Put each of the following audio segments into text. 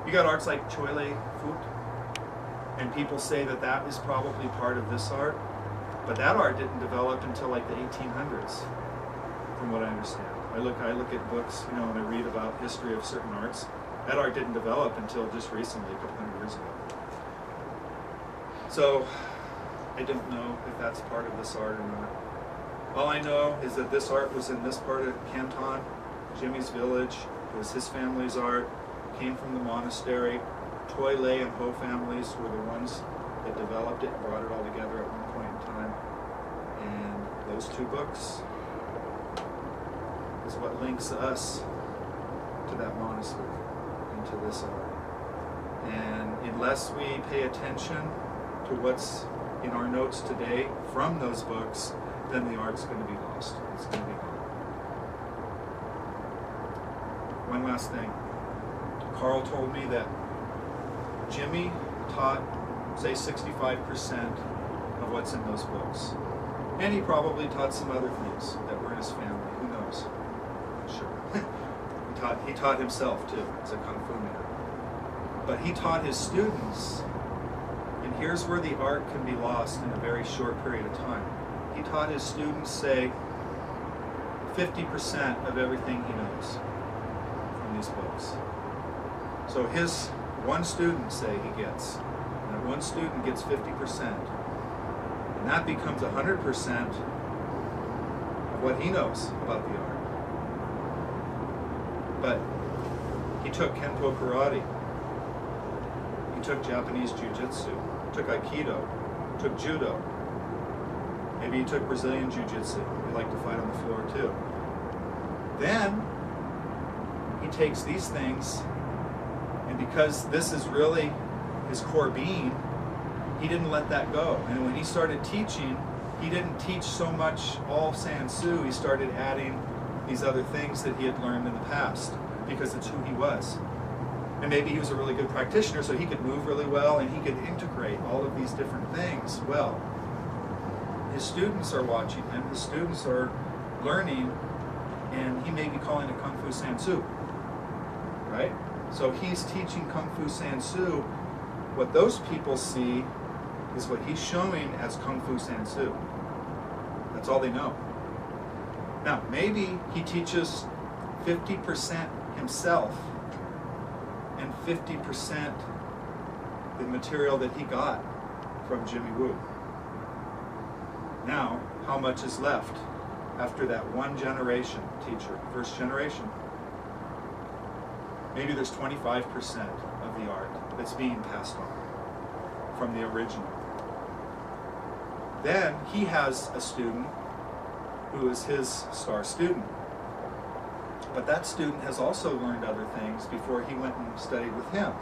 You got arts like Tsoi Fut, and people say that that is probably part of this art, but that art didn't develop until like the 1800s, from what I understand. I look at books, you know, and I read about history of certain arts. That art didn't develop until just recently, a couple hundred years ago. So I don't know if that's part of this art or not. All I know is that this art was in this part of Canton, Jimmy's village. It was his family's art, came from the monastery. Toi, Lei, and Ho families were the ones that developed it, brought it all together at one point in time. And those two books is what links us to that monastery and to this art. And unless we pay attention to what's in our notes today from those books, then the art's going to be lost. It's going to be gone. One last thing. Carl told me that Jimmy taught, say, 65% of what's in those books. And he probably taught some other things that were in his family. Who knows? Sure. He taught himself, too, as a Kung Fu man. But he taught his students, and here's where the art can be lost in a very short period of time. He taught his students, say, 50% of everything he knows from these books. So his one student, say, he gets, and that one student gets 50%, and that becomes 100% of what he knows about the art. But he took Kenpo karate, he took Japanese jiu-jitsu, took Aikido, took judo, maybe he took Brazilian jiu-jitsu. He liked to fight on the floor too. Then he takes these things, and because this is really his core being, he didn't let that go. And when he started teaching, he didn't teach so much all Sansu. He started adding these other things that he had learned in the past, because it's who he was. And maybe he was a really good practitioner, so he could move really well, and he could integrate all of these different things well. His students are watching him, his students are learning, and he may be calling it Kung Fu Sansu, right? So he's teaching Kung Fu Sansu. What those people see is what he's showing as Kung Fu Sansu. That's all they know. Now, maybe he teaches 50% himself and 50% the material that he got from Jimmy Woo. Now, how much is left after that one generation teacher, first generation? Maybe there's 25% of the art that's being passed on from the original. Then he has a student who is his star student. But that student has also learned other things before he went and studied with him.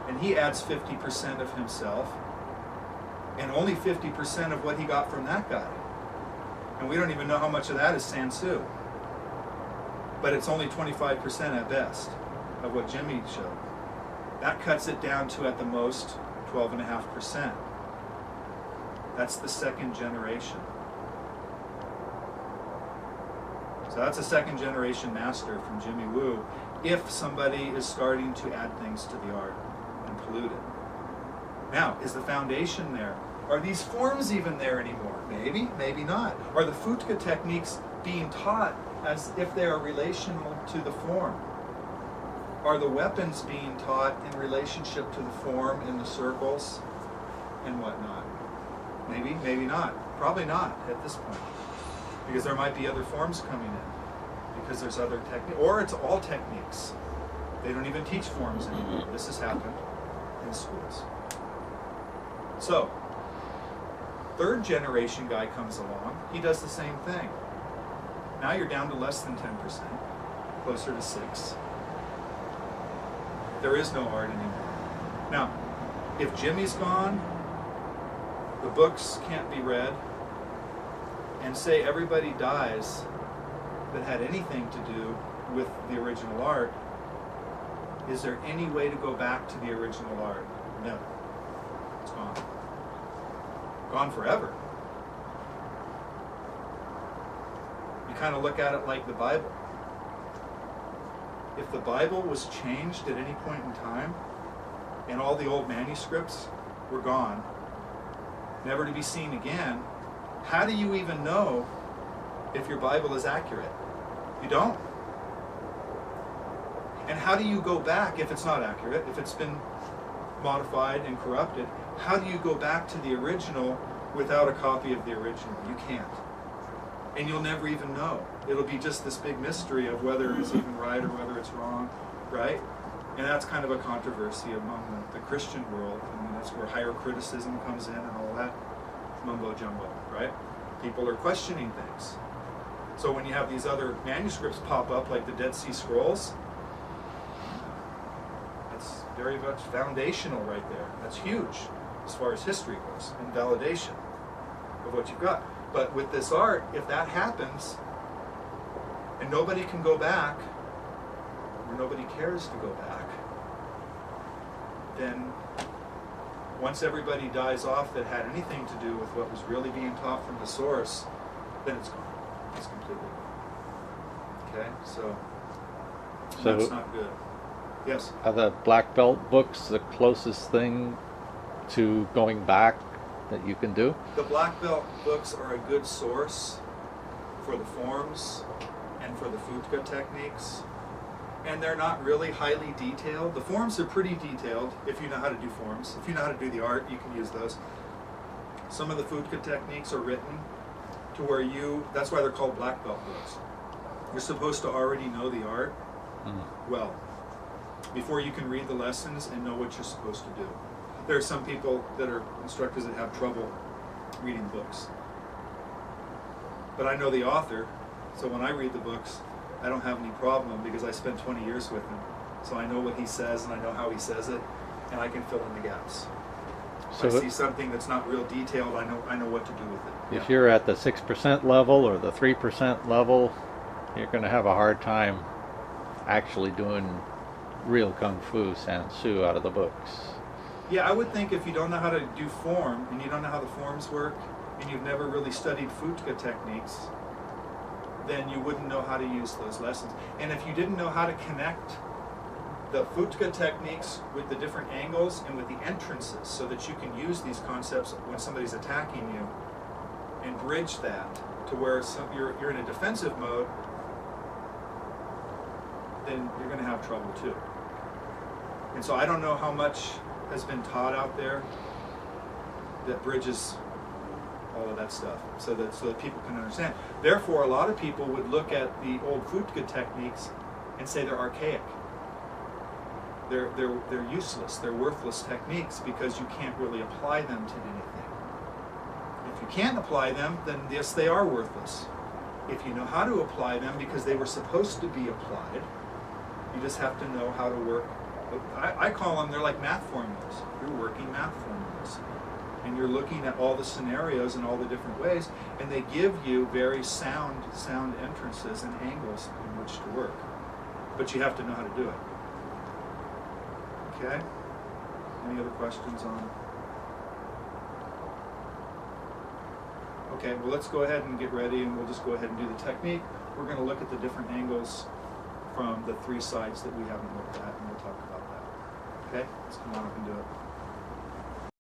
And he adds 50% of himself, and only 50% of what he got from that guy. And we don't even know how much of that is Sansu. But it's only 25% at best of what Jimmy showed. That cuts it down to, at the most, 12.5%. That's the second generation. So that's a second generation master from Jimmy Woo, if somebody is starting to add things to the art and pollute it. Now, is the foundation there? Are these forms even there anymore? Maybe, maybe not. Are the Fut'Ga techniques being taught as if they are relational to the form? Are the weapons being taught in relationship to the form in the circles and whatnot? Maybe, maybe not. Probably not at this point, because there might be other forms coming in, because there's other techniques, or it's all techniques. They don't even teach forms anymore. This has happened in schools. So, third generation guy comes along, he does the same thing. Now you're down to less than 10%, closer to 6%. There is no art anymore. Now, if Jimmy's gone, the books can't be read, and say everybody dies that had anything to do with the original art, is there any way to go back to the original art? No. It's gone. Gone forever. You kind of look at it like the Bible. if the Bible was changed at any point in time, and all the old manuscripts were gone, never to be seen again, how do you even know if your Bible is accurate? You don't. And how do you go back if it's not accurate, if it's been modified and corrupted? How do you go back to the original without a copy of the original? You can't. And you'll never even know. It'll be just this big mystery of whether it's even right or whether it's wrong, right? And that's kind of a controversy among the Christian world. I mean, that's where higher criticism comes in and all that mumbo jumbo, right? People are questioning things. So when you have these other manuscripts pop up, like the Dead Sea Scrolls, that's very much foundational right there. That's huge as far as history goes and validation of what you've got. But with this art, if that happens, and nobody can go back, or nobody cares to go back, then once everybody dies off that had anything to do with what was really being taught from the source, then it's gone. It's completely gone. Okay, so that's not good. Yes? Are the black belt books the closest thing to going back that you can do? The black belt books are a good source for the forms and for the Fut'Ga techniques. And they're not really highly detailed. The forms are pretty detailed if you know how to do forms. If you know how to do the art, you can use those. Some of the Fut'Ga techniques are written to where that's why they're called black belt books. You're supposed to already know the art well before you can read the lessons and know what you're supposed to do. There are some people that are instructors that have trouble reading books. But I know the author, so when I read the books, I don't have any problem because I spent 20 years with him. So I know what he says and I know how he says it, and I can fill in the gaps. So if I see something that's not real detailed, I know what to do with it. If you're at the 6% level or the 3% level, you're going to have a hard time actually doing real Kung Fu San Tzu out of the books. Yeah, I would think if you don't know how to do form, and you don't know how the forms work, and you've never really studied Fut'Ga techniques, then you wouldn't know how to use those lessons. And if you didn't know how to connect the Fut'Ga techniques with the different angles and with the entrances so that you can use these concepts when somebody's attacking you and bridge that to where you're in a defensive mode, then you're going to have trouble too. And so I don't know how much has been taught out there that bridges all of that stuff so that people can understand. Therefore, a lot of people would look at the old Fut'Ga techniques and say they're archaic. They're useless. They're worthless techniques because you can't really apply them to anything. If you can't apply them, then yes, they are worthless. If you know how to apply them because they were supposed to be applied, you just have to know how to work. I call them, they're like math formulas. You're working math formulas. And you're looking at all the scenarios in all the different ways, and they give you very sound entrances and angles in which to work. But you have to know how to do it. Okay? Any other questions on? Okay, well let's go ahead and get ready and we'll just go ahead and do the technique. We're going to look at the different angles from the three sides that we haven't looked at, and we'll talk about that. Okay? Let's come on up and do it.